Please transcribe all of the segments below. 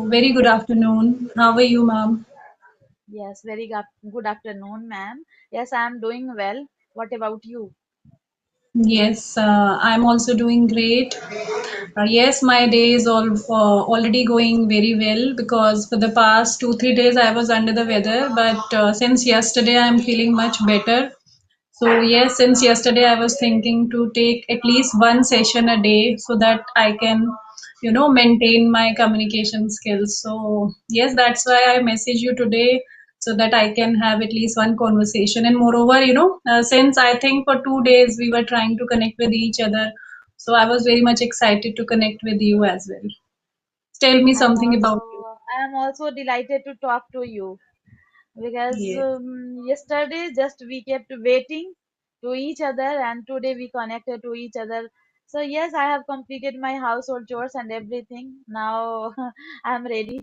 Very good afternoon. How are you, ma'am? Yes, good afternoon, ma'am. Yes, I am doing well. What about you? Yes, I'm also doing great. Yes, my day is already going very well because for the past 2, 3 days I was under the weather, but since yesterday I'm feeling much better. So yes, since yesterday I was thinking to take at least one session a day so that I can, maintain my communication skills. So yes, that's why I message you today so that I can have at least one conversation. And moreover, since I think for 2 days we were trying to connect with each other, so I was very much excited to connect with you as well. Tell me I am something also about you. I am also delighted to talk to you because Yes. yesterday just we kept waiting to each other and today we connected to each other. So yes, I have completed my household chores and everything. Now I am ready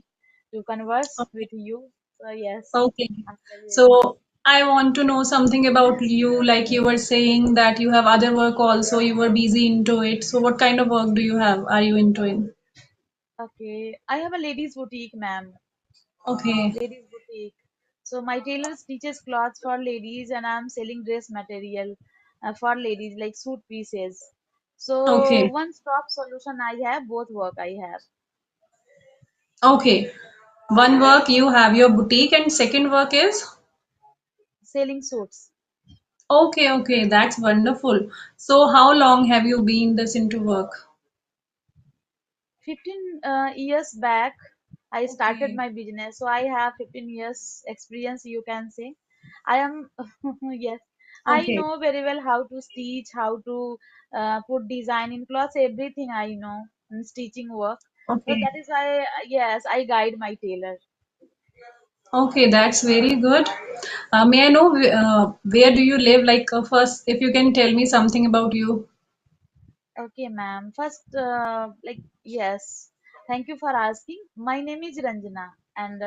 to converse with you. So yes, Okay. I'm very ready. So I want to know something about you. Like you were saying that you have other work also, you were busy into it. So what kind of work do you have? Are you into it? Okay, I have a ladies boutique, ma'am. Okay. Ladies boutique. So my tailor stitches clothes for ladies, and I'm selling dress material for ladies like suit pieces. So Okay. one stop solution I have, both work I have. Okay. One work you have your boutique and second work is? Selling suits. Okay, okay. That's wonderful. So how long have you been this into work? 15 years back, I started Okay. my business. So I have 15 years experience, you can say. I am, yes, I Okay. know very well how to stitch, how to put design in clothes, everything I know in stitching work. So Okay. that is why, yes, I guide my tailor. Okay, that's very good. May I know where do you live? Like first, if you can tell me something about you. Okay, ma'am. First, yes, thank you for asking. My name is Ranjana, and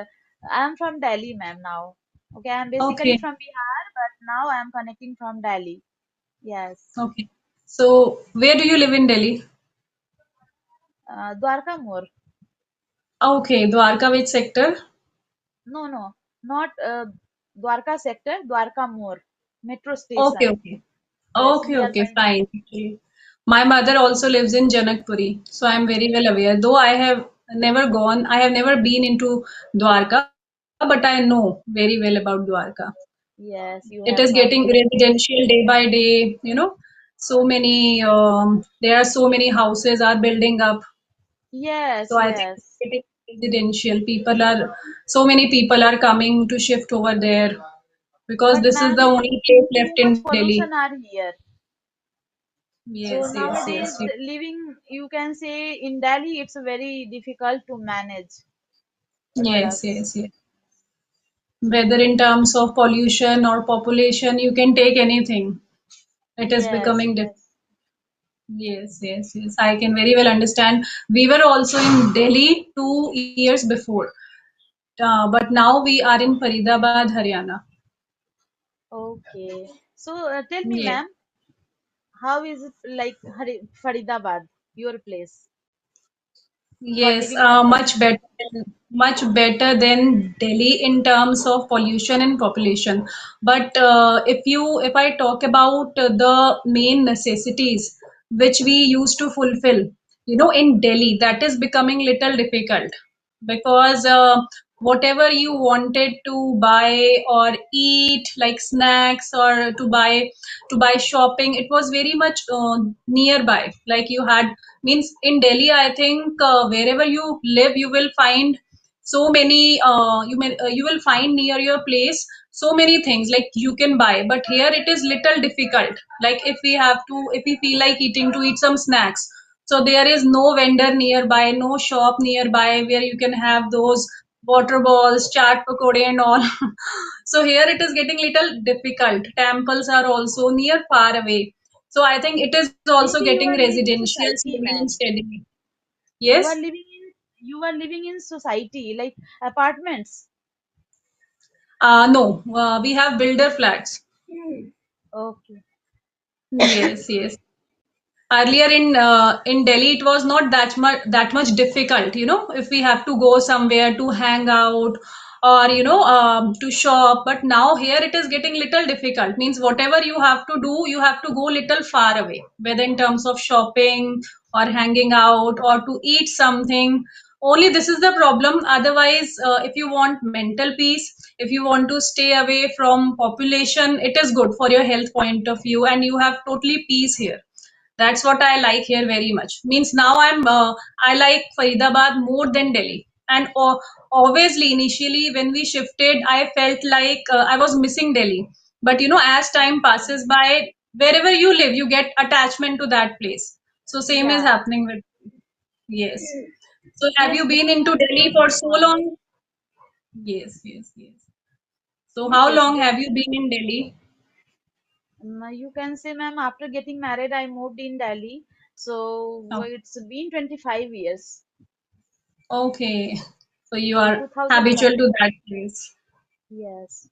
I am from Delhi, ma'am. Now, okay, I am basically Okay. from Bihar, but now I am connecting from Delhi. Yes, Okay. So, where do you live in Delhi? Dwarka More. Okay, Dwarka, which sector? No, no, not Dwarka sector, Dwarka More, metro Okay, station. okay. Yes, Okay, nearby okay, metro. fine. Okay. My mother also lives in Janakpuri, so I am very well aware. Though I have never been into Dwarka, but I know very well about Dwarka. Yes, It you is have getting heard very well. residential day by day. There are so many houses are building up. Yes, So I think it's yes. getting residential. So many people are coming to shift over there because But this is the ma'am, only place too left in much Delhi. pollution are here. Yes, So yes, yes, nowadays, living, you can say in Delhi, it's very difficult to manage for yes, us. yes, yes. Whether in terms of pollution or population, you can take anything. It is Yes, becoming difficult. yes. Yes, yes, yes. I can very well understand. We were also in Delhi 2 years before, but now we are in Faridabad, Haryana. Okay. So tell me, Yes. ma'am, how is it like Faridabad, your place, for Yes, living purpose? much better than Delhi in terms of pollution and population. But if I talk about the main necessities which we used to fulfill, in Delhi, that is becoming little difficult because whatever you wanted to buy or eat, like snacks or to buy shopping, it was very much nearby. Like you had means in Delhi, I think wherever you live, you will find so many you will find near your place so many things like you can buy, but here it is little difficult. Like if we feel like eating to eat some snacks, so there is no vendor nearby, no shop nearby where you can have those water balls, chaat pakode and all. So here it is getting little difficult. Temples are also near far away. So I think it is also Maybe getting you are living in residential society, slowly and ma'am. steadily. You Yes. are living in society, like apartments. No, we have builder flats. Okay. Yes, yes. Earlier in Delhi, it was not that much difficult. If we have to go somewhere to hang out or to shop. But now here it is getting little difficult. Means whatever you have to do, you have to go little far away, whether in terms of shopping or hanging out or to eat something. Only this is the problem. Otherwise, if you want mental peace, if you want to stay away from population, it is good for your health point of view, and you have totally peace here. That's what I like here very much. Means now I like Faridabad more than Delhi. And obviously, initially when we shifted, I felt like I was missing Delhi. But as time passes by, wherever you live, you get attachment to that place. So same is Yeah. happening with yes. So have Yes, you been Delhi into has Delhi changed for a so lot. long? Yes, yes, yes. So Yes, how yes. long have you been in Delhi? You can say, ma'am, after getting married, I moved in Delhi. So Oh, it's been 25 years. okay. So you In are 2005. habitual to that place. Yes.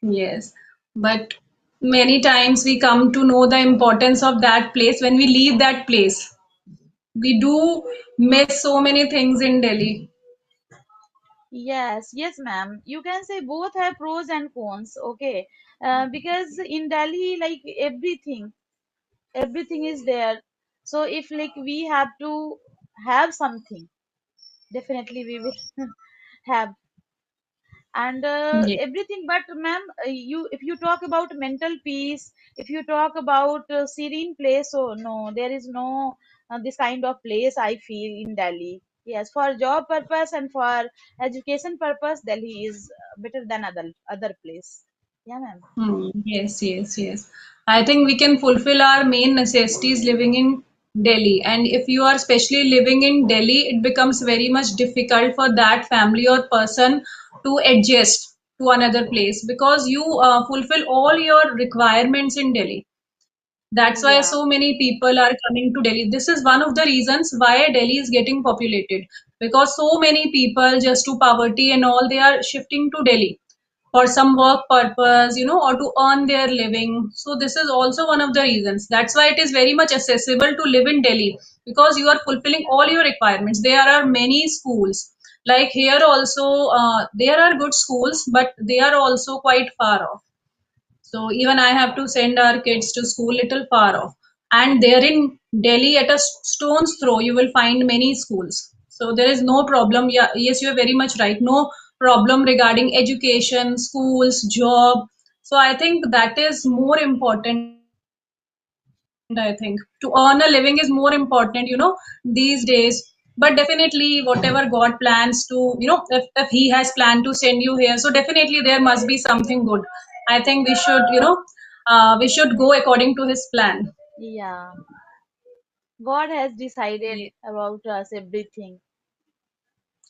Yes, but many times we come to know the importance of that place when we leave that place. We do miss so many things in Delhi. Yes, yes, ma'am. You can say both have pros and cons. Okay. Because in Delhi, like everything is there. So if like we have to have something, definitely we will have. And Yeah. everything, but ma'am, you if you talk about mental peace, if you talk about serene place, so no, there is no this kind of place I feel in Delhi. Yes, for job purpose and for education purpose, Delhi is better than other place. Yeah, ma'am. Yes, yes, yes. I think we can fulfill our main necessities living in Delhi. And if you are especially living in Delhi, it becomes very much difficult for that family or person to adjust to another place because you fulfill all your requirements in Delhi. That's why Yeah. so many people are coming to Delhi. This is one of the reasons why Delhi is getting populated because so many people, just to poverty and all, they are shifting to Delhi for some work purpose, or to earn their living. So this is also one of the reasons. That's why it is very much accessible to live in Delhi because you are fulfilling all your requirements. There are many schools. Like here also, there are good schools, but they are also quite far off. So even I have to send our kids to school little far off. And there in Delhi, at a stone's throw, you will find many schools. So there is no problem. Yeah, yes, you are very much right. No problem regarding education, schools, job. So I think that is more important, I think. To earn a living is more important, these days. But definitely, whatever God plans to, if He has planned to send you here, so definitely there must be something good. I think we should go according to His plan. Yeah, God has Ye- decided about us everything.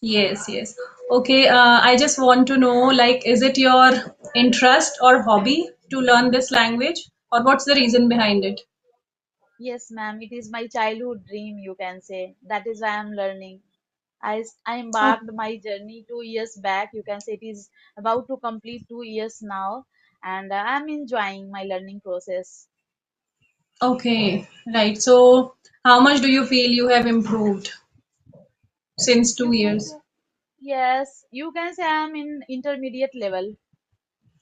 Yes, yes. Okay, I just want to know, like, is it your interest or hobby to learn this language, or what's the reason behind it? Yes, ma'am, it is my childhood dream, you can say. That is why I'm learning. I embarked my journey 2 years back. You can say it is about to complete 2 years now, and I'm enjoying my learning process. Okay, right. So, how much do you feel you have improved since two You, years? yes, you can say I'm in intermediate level.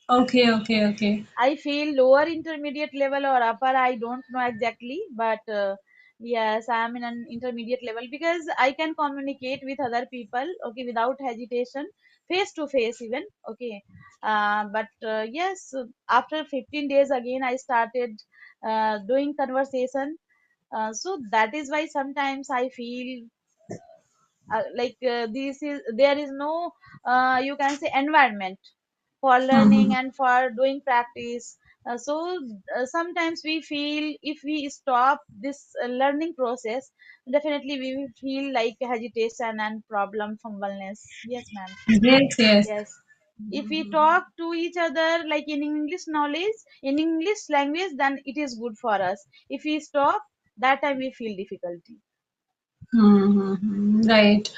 Okay, okay, okay. I feel lower intermediate level or upper, I don't know exactly, but yes, I'm in an intermediate level because I can communicate with other people, okay, without hesitation, face to face even, okay. But yes, after 15 days again, I started doing conversation. So that is why sometimes I feel like this is there is no you can say environment for learning Mhm. and for doing practice. So sometimes we feel if we stop this learning process, definitely we will feel like hesitation and problem fumbleness. Yes, ma'am. Yes, yes. Yes, if we talk to each other like in English knowledge, in English language, then it is good for us. If we stop, that time we feel difficulty. Mm-hmm. Right.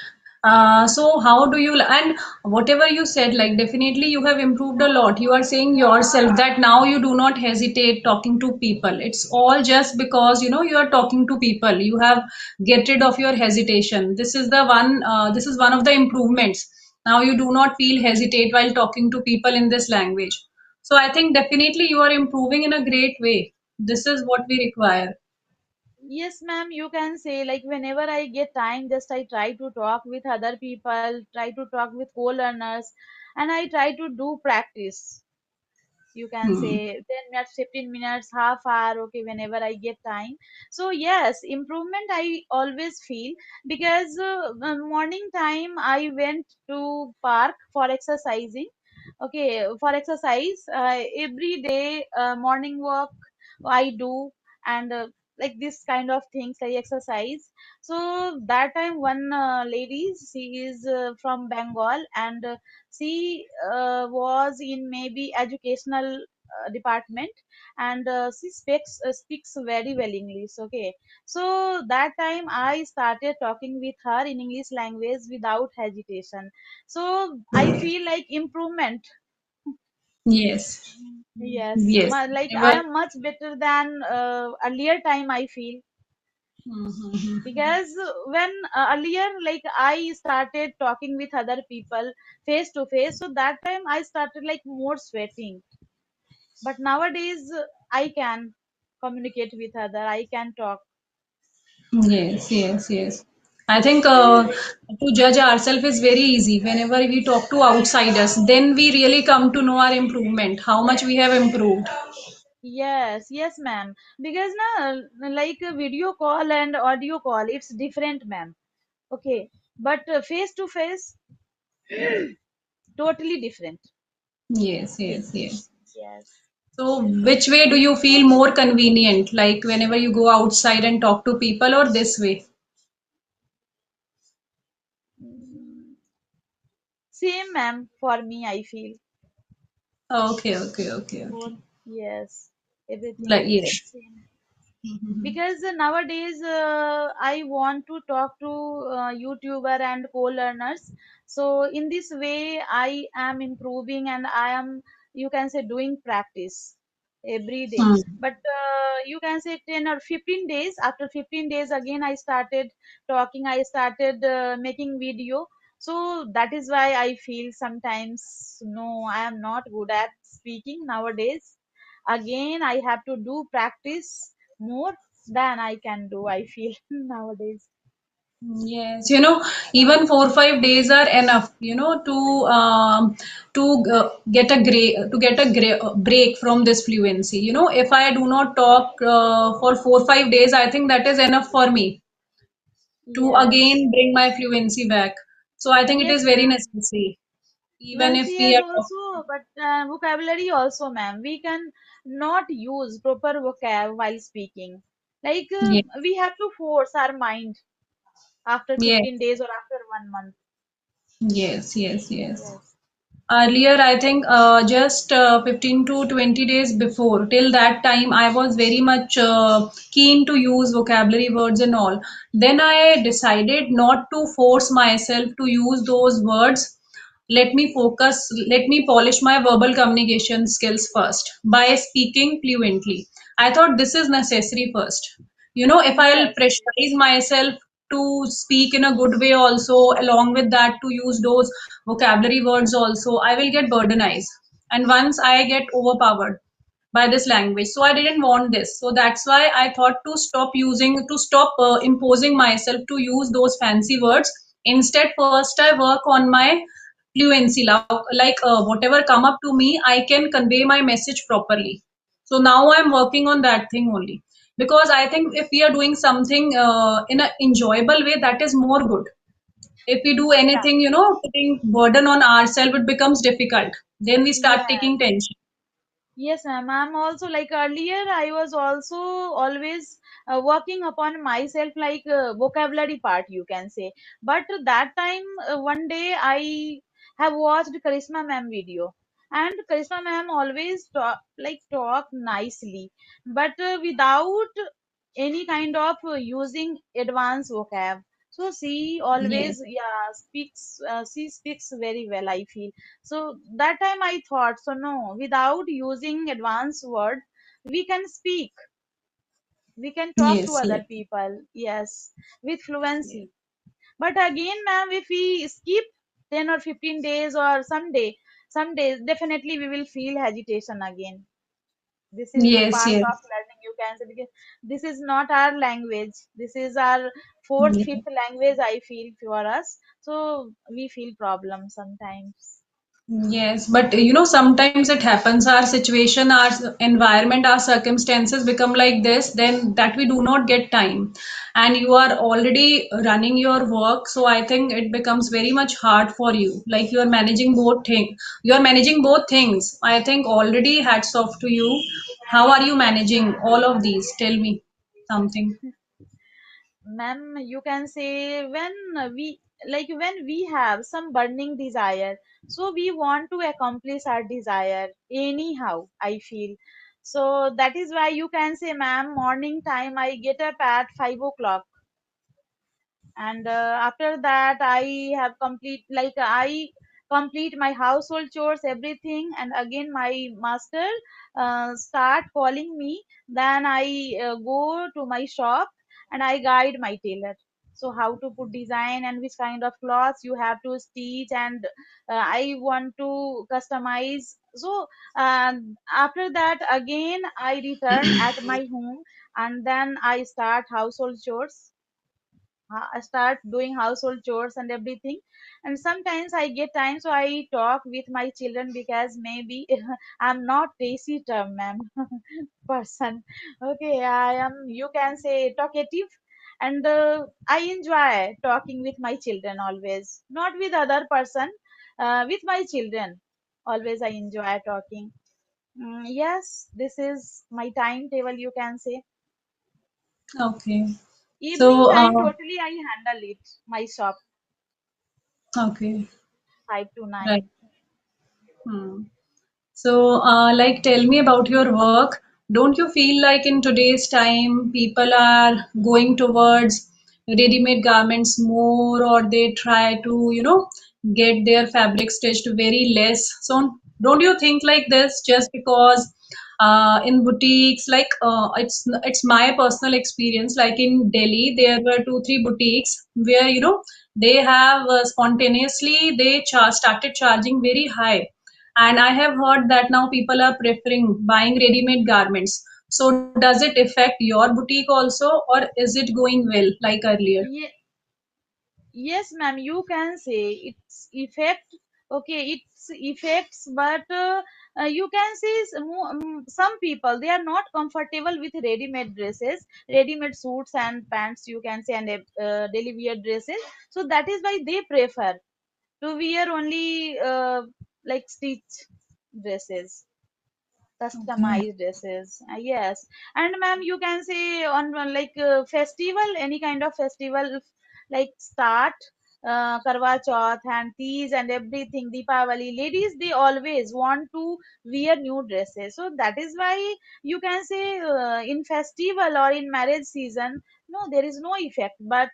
So how do you, and whatever you said, like definitely you have improved a lot. You are saying yourself that now you do not hesitate talking to people. It's all just because, you are talking to people. You have get rid of your hesitation. This is one of the improvements. Now you do not feel hesitate while talking to people in this language. So I think definitely you are improving in a great way. This is what we require. Yes, ma'am, you can say like whenever I get time, just I try to talk with other people, try to talk with co-learners, and I try to do practice. You can Hmm. say 10 minutes, 15 minutes, half hour, okay, whenever I get time. So yes, improvement I always feel, because morning time I went to park for exercising. Okay, for exercise, every day morning walk I do, and like this kind of things I exercise. So that time one lady, she is from Bengal, and she was in maybe educational department, and she speaks very well English. Okay, so that time I started talking with her in English language without hesitation. So I feel like improvement. Yes. Yes, Yes. like I Whenever. am much better than earlier time I feel, Mhm. because when earlier like I started talking with other people face to face, so that time I started like more sweating. But nowadays I can communicate with other, I can talk. Yes, yes, yes. I think to judge ourselves is very easy. Whenever we talk to outsiders, then we really come to know our improvement, how much we have improved. Yes, yes, ma'am. Because now, like a video call and audio call, it's different, ma'am. Okay, but face to face, totally different. Yes, Okay. yes, yes. Yes. So, which way do you feel more convenient? Like whenever you go outside and talk to people, or this way? Mm, same, ma'am. For me, I feel Okay, okay, okay, both. okay. Yes, Like, everything yes. same. Mhm. Because nowadays I want to talk to YouTuber and co-learners. So in this way I am improving, and I am, you can say, doing practice every day. Hmm. But you can say 10 or 15 days, after 15 days again I started talking, I started making video. So that is why I feel sometimes, no, I am not good at speaking nowadays. Again I have to do practice more than I can do, I feel nowadays. Yes, even 4 5 days are enough, to get a break from this fluency. If I do not talk for 4 5 days, I think that is enough for me to Yes. again bring my fluency back. So I think it is Yes, very ma'am. necessary, even if Fluency we is are talking. also, but vocabulary also, ma'am. We can not use proper vocab while speaking. Like Yes, we have to force our mind after yes, 15 days or after 1 month. yes, yes, yes. Yes. Earlier, I think just 15 to 20 days before, till that time, I was very much keen to use vocabulary words and all. Then I decided not to force myself to use those words. Let me polish my verbal communication skills first by speaking fluently. I thought this is necessary first. If I'll Yes. pressurize myself to speak in a good way also, along with that to use those vocabulary words also, I will get burdenized. And once I get overpowered by this language. So I didn't want this. So that's why I thought to stop imposing myself to use those fancy words. Instead, first I work on my fluency. Like whatever come up to me, I can convey my message properly. So now I'm working on that thing only. Because I think if we are doing something in an enjoyable way, that is more good. If we do Yeah. anything, putting burden on ourselves, it becomes difficult. Then we start Yes. taking tension. Yes, ma'am. I'm also like earlier, I was also always working upon myself, like vocabulary part, you can say. But that time, one day I have watched Charisma ma'am video, and Charisma ma'am always talk nicely, but without any kind of using advanced vocab. So she Yes. always, yeah, speaks, she speaks very well, I feel. So that time I thought, so no, without using advanced word, we can speak, we can talk to Yes. other Yes. people, yes, with Yes. fluency. But again, ma'am, if we skip 10 or 15 days or some days, definitely we will feel agitation again. This is the Yes. part Yes. of learning, you can say, because this is not our language. This is our fourth, Yes. fifth language, I feel, for us. So we feel problems sometimes. Yes, but sometimes it happens, our situation, our environment, our circumstances become like this, then that we do not get time. And you are already running your work, so I think it becomes very much hard for you. Like you are managing both things. I think already hats off to you. How are you managing all of these? Tell me something. Ma'am, you can say we when we have some burning desire, so we want to accomplish our desire anyhow, I feel. So that is why you can say, ma'am, morning time I get up at 5 o'clock, and after that I have I complete my household chores, everything, and again my master start calling me. Then I go to my shop and I guide my tailor, so how to put design and which kind of cloths you have to stitch, and I want to customize. So after that again I return at my home, and then I start household chores. I start doing household chores and everything. And sometimes I get time, so I talk with my children, because maybe I'm not Tracy term, ma'am, person. Okay, I am, you can say, talkative. And I enjoy talking with my children always, not with other person, with my children. Always I enjoy talking. Yes, this is my timetable, you can say. Okay. Evening So, time, totally I handle it, my shop, okay. 5 to Right. 9. Hmm. So, like, tell me about your work. Don't you feel like in today's time people are going towards ready-made garments more, or they try to, get their fabric stitched very less? So, don't you think like this just because in boutiques, like it's my personal experience. Like in Delhi, there were two, three boutiques where they have spontaneously they started charging very high, and I have heard that now people are preferring buying ready-made garments. So does it affect your boutique also, or is it going well like earlier? Ye- yes, ma'am, you can say it's effect. Okay, it's effects, but you can say some people they are not comfortable with ready-made dresses, ready-made suits and pants, you can say, and daily wear dresses. So that is why they prefer to wear only like stitch dresses, Okay. customized dresses. Yes. And ma'am, you can say on festival, any kind of festival, like start Karwa Chauth and Tees and everything, Deepavali, ladies they always want to wear new dresses. So that is why you can say in festival or in marriage season, no, there is no effect, but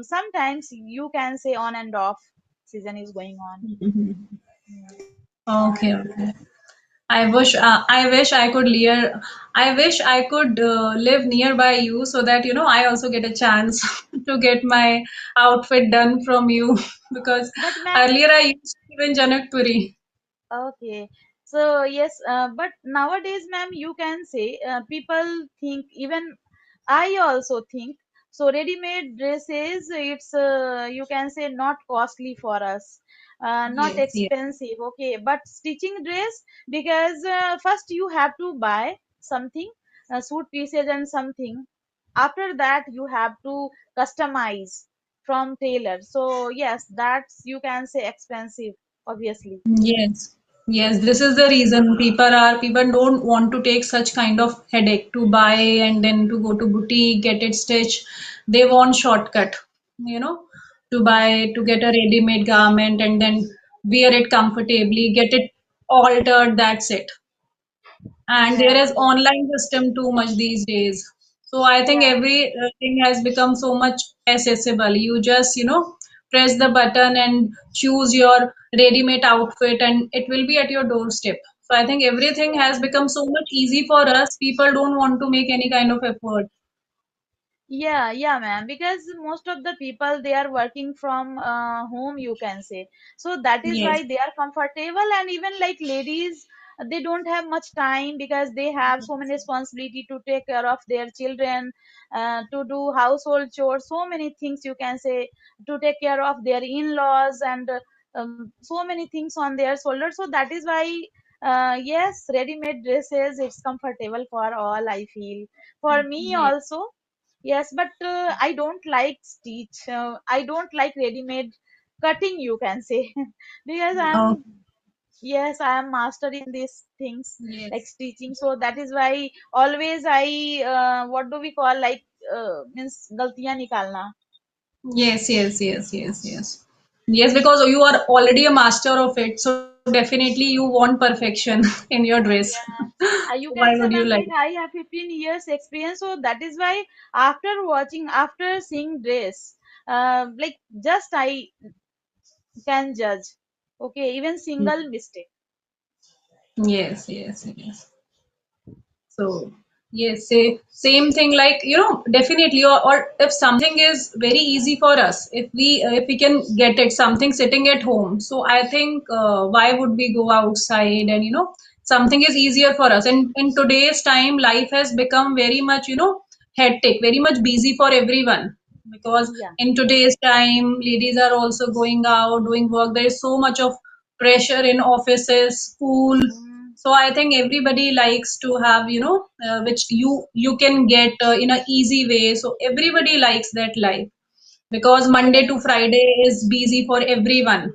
sometimes you can say on and off season is going on. Mhm. Yeah. Okay, okay. I wish I could I wish I could live nearby you so that I also get a chance to get my outfit done from you because But ma'am, earlier I used to live in Janakpuri. okay, so yes, but nowadays, ma'am, you can say people think, even I also think, so ready-made dresses, it's you can say not costly for us, not Yes, yes. expensive. Okay, but stitching dress, because first you have to buy something, suit pieces and something. After that, you have to customize from tailor. So yes, that's, you can say, expensive, obviously. Yes, yes, this is the reason people don't want to take such kind of headache to buy and then to go to boutique, get it stitched. They want shortcut, you know, to buy to get a ready-made garment and then wear it comfortably, get it altered, that's it. And there Yes, is online system too much these days. So I think Yeah. everything has become so much accessible. You just, press the button and choose your ready-made outfit and it will be at your doorstep. So I think everything Yeah. has become so much easy for us. People don't want to make any kind of effort. Yeah, yeah, ma'am. Because most of the people they are working from home, you can say. So that is Yes. why they are comfortable, and even like ladies, they don't have much time because they have so many responsibility to take care of their children, to do household chores, so many things you can say, to take care of their in-laws, and so many things on their shoulders. So that is why, yes, ready-made dresses it's comfortable for all. I feel for me Yes. also. Yes, but I don't like stitch. I don't like ready-made cutting, you can say, because Oh, yes, I am master in these things like yes. stitching. So that is why always I, what do we call, like, means galtiyan nikalna. Yes, yes, yes, yes, yes. Yes, because you are already a master of it, so definitely you want perfection in your dress. Yeah, So you why can would say, you ma'am, like? like I have 15 years experience, so that is why after watching, after seeing this, like just I can judge. Okay, even single mistake. Yes, yes, yes. So, yes, same thing like, definitely, or if something is very easy for us, if we can get it, something sitting at home. So I think why would we go outside and, something is easier for us. And in today's time, life has become very much, hectic, very much busy for everyone. Because Yeah. in today's time, ladies are also going out, doing work. There is so much of pressure in offices, school, Mm, so I think everybody likes to have, which you can get in a easy way. So everybody likes that life because Monday to yes. Friday is busy for everyone.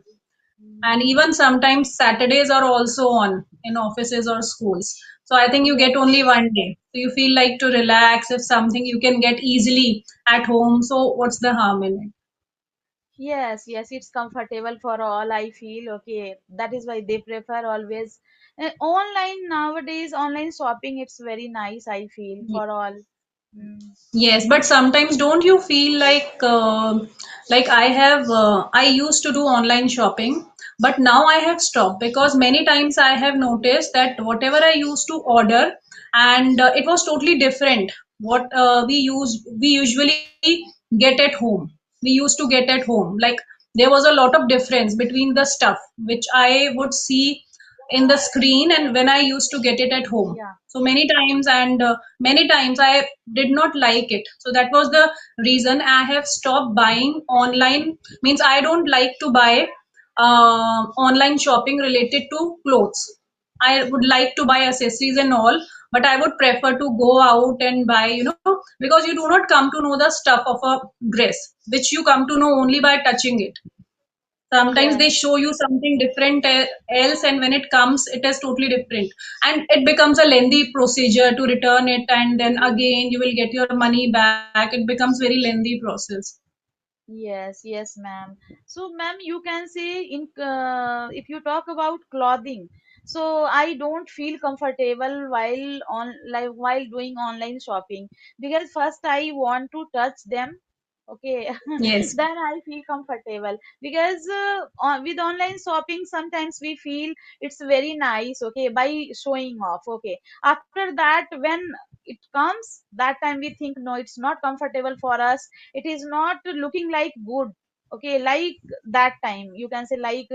And even sometimes Saturdays are also on in offices or schools. So I think you get Yes. only one day. So you feel like to relax if something you can get easily at home. So what's the harm in it? Yes, yes, it's comfortable for all. I feel okay. That is why they prefer always online nowadays. Online shopping, it's very nice. I feel for all. Mm, Yes, but sometimes don't you feel like I used to do online shopping, but now I have stopped because many times I have noticed that whatever I used to order and it was totally different. What we usually get at home. We used to get at home. Like there was a lot of difference between the stuff which I would see in the screen and when I used to get it at home. yeah. So many times and many times I did not like it. So that was the reason I have stopped buying online. Means I don't like to buy online shopping related to clothes. I would like to buy accessories and all, but I would prefer to go out and buy, because you do not come to know the stuff of a dress, which you come to know only by touching it. Sometimes they Yeah. show you something different else, and when it comes, it is totally different. And it becomes a lengthy procedure to return it, and then again, you will get your money back. It becomes very lengthy process. Yes, yes, ma'am. So, ma'am, you can say in if you talk about clothing, so I don't feel comfortable while on like while doing online shopping because first I want to touch them. Okay, Yes. then I feel comfortable because with online shopping sometimes we feel it's very nice. Okay, by showing off. Okay, after that when it comes, that time we think no, it's not comfortable for us, it is not looking like good. Okay, like that time you can say like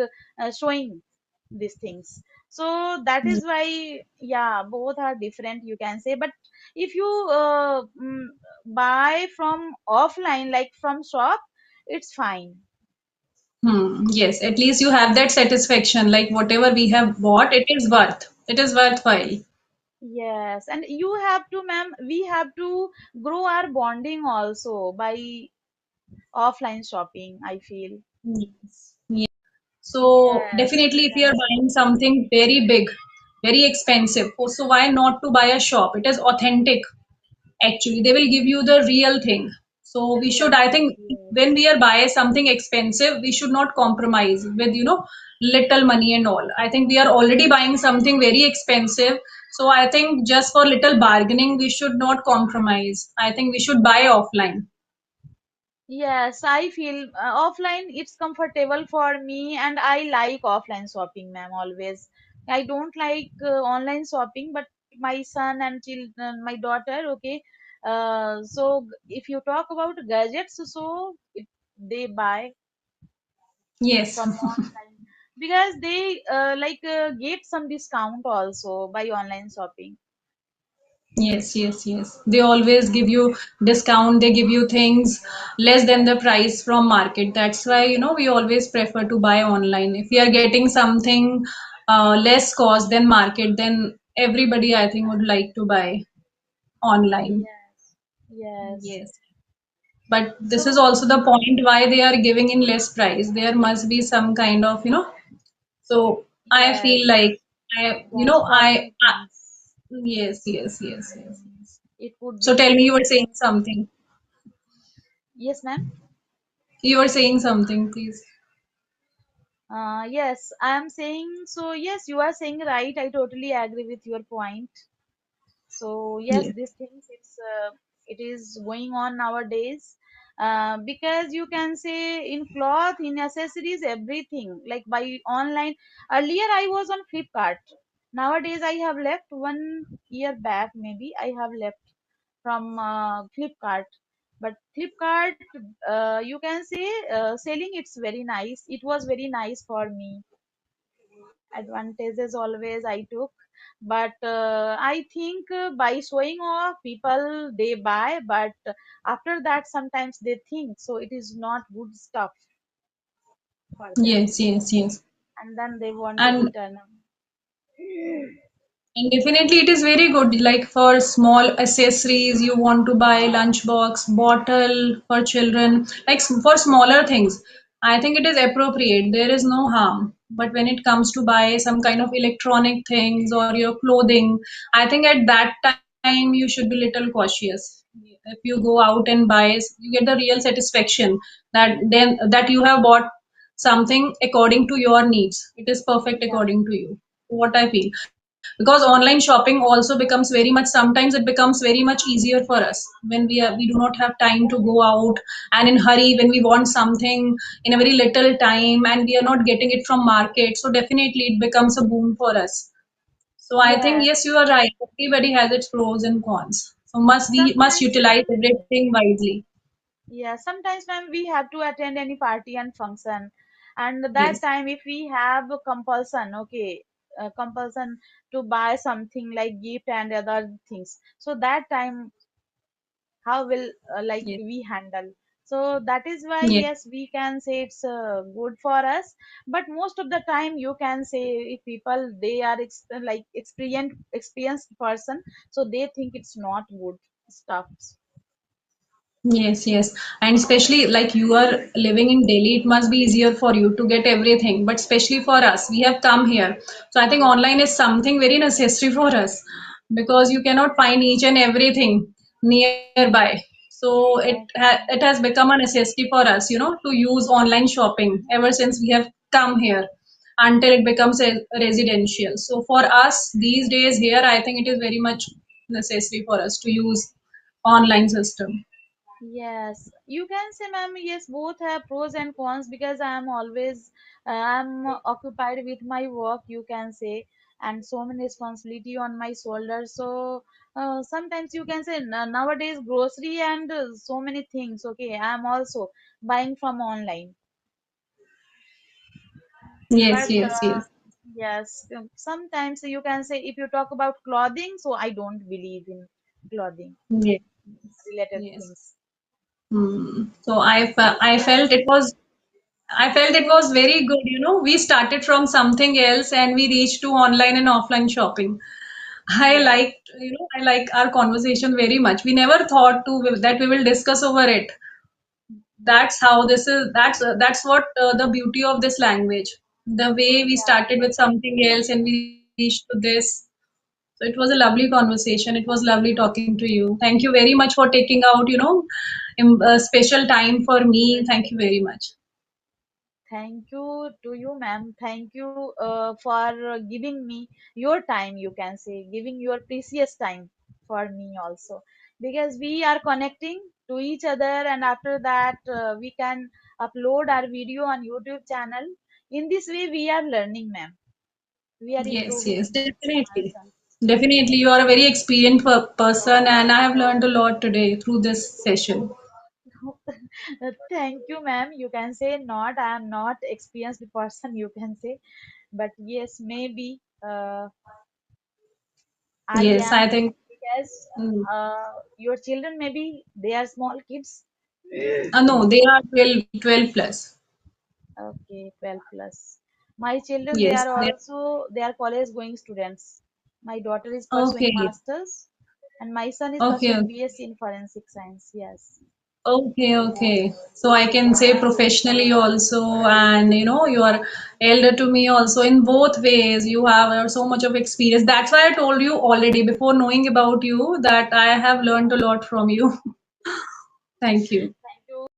showing these things. So that is why, yeah, both are different you can say. But if you buy from offline like from shop, it's fine. Yes, at least you have that satisfaction. Like whatever we have bought, it is worth. It is worthwhile. Yes, and you have to, ma'am, we have to grow our bonding also by offline shopping, I feel. Yes. So Yes, definitely, if you are yes, buying something very big, very expensive, so why not to buy a shop? It is authentic. Actually, they will give you the real thing. So we should, real I things, think, when yes. we are buying something expensive, we should not compromise with, little money and all. I think we are already buying something very expensive. So I think just for little bargaining, we should not compromise. I think we should buy offline. Yes, I feel offline it's comfortable for me, and I like offline shopping, ma'am, always. I don't like online shopping, but my son and children, my daughter, okay. If you talk about gadgets, they buy Yes. from online because they get some discount also by online shopping. Yes, yes, yes. They always give you discount, they give you things less than the price from market. That's why, we always prefer to buy online. If we are getting something less cost than market, then everybody, I think, would like to buy online. Yes, yes. Yes. But this is So also the point why they are giving in less price. There must be some kind of, so I feel yes, like cost for many I things. yes, yes, yes, yes, yes. It could So tell be me, you were like saying something. yes, ma'am. You were saying something, please. Yes, I am saying so. Yes, you are saying right. I totally agree with your point. So yes, Yes, these things it is going on nowadays. Because you can say in cloth, in accessories, everything like by online. Earlier I was on Flipkart. Nowadays I have left 1 year back. Maybe I have left from Flipkart. But Flipkart, you can say selling it's very nice. It was very nice for me. Advantages always I took, but I think by showing off, people they buy, but after that sometimes they think so it is not good stuff for them, yes, yes, yes. and then they want to And return. And definitely, it is very good. Like for small accessories, you want to buy lunchbox, bottle for children, like for smaller things. I think it is appropriate. There is no harm. But when it comes to buy some kind of electronic things or your clothing, I think at that time you should be little cautious. If you go out and buy, you get the real satisfaction that you have bought something according to your needs. It is perfect Yeah, according to you. What I feel, because online shopping also becomes very much, sometimes it becomes very much easier for us when we do not have time to go out and in hurry when we want something in a very little time and we are not getting it from market, so definitely it becomes a boon for us. So I think yes. yes, you are right, everybody has its pros and cons, so must we must Sometimes, utilize everything wisely. yeah, sometimes when we have to attend any party and function, and that Yes, time if we have a compulsion, okay, compulsion to buy something like gift and other things, so that time how will yes, we handle. So that is why yes. yes, we can say it's good for us, but most of the time you can say if people they are experienced person, so they think it's not good stuff. Yes, yes. And especially like you are living in Delhi, it must be easier for you to get everything. But especially for us, we have come here. So I think online is something very necessary for us because you cannot find each and everything nearby. So it has Exactly. become a necessity for us, to use online shopping ever since we have come here until it becomes a residential. So for us these days here, I think it is very much necessary for us to use online system. Yes, you can say, ma'am, yes, both have pros and cons because I am always I'm occupied with my work, you can say, and so many responsibility on my shoulders. So sometimes you can say nowadays grocery and so many things. Okay, I'm also buying from online, Yes, but yes, yes, yes, sometimes you can say if you talk about clothing, so I don't believe in clothing yes, related yes. things. So I felt it was, very good. We started from something else and we reached to online and offline shopping. Yes, I like our conversation very much. We never thought that we will discuss over it. That's how this is. That's what the beauty of this language. The way we yeah. started with something else and we reached to this. So it was a lovely conversation. It was lovely talking to you. Thank you very much for taking out, special time for me. Thank you very much. Thank you to you, ma'am. Thank you for giving me your time, you can say, giving your precious time for me also. Because we are connecting to each other, and after that, we can upload our video on YouTube channel. In this way, we are learning, ma'am. We are Yes, yes, improving definitely. ourselves. Definitely, you are a very experienced person, and I have learned a lot today through this session. Thank you, ma'am. You can say not. I am not experienced person, you can say, but yes, maybe I Yes, I am, think. because Mm. your children, maybe they are small kids. No, they are 12 plus. Okay, 12 plus. My children, they Yes, are they. also, they are college going students. My daughter is pursuing Okay, masters, and my son is okay, pursuing okay. BSc in forensic science. Yes. Okay, okay. So I can say professionally also, and you are elder to me also in both ways. You have so much of experience. That's why I told you already before knowing about you that I have learned a lot from you. Thank you.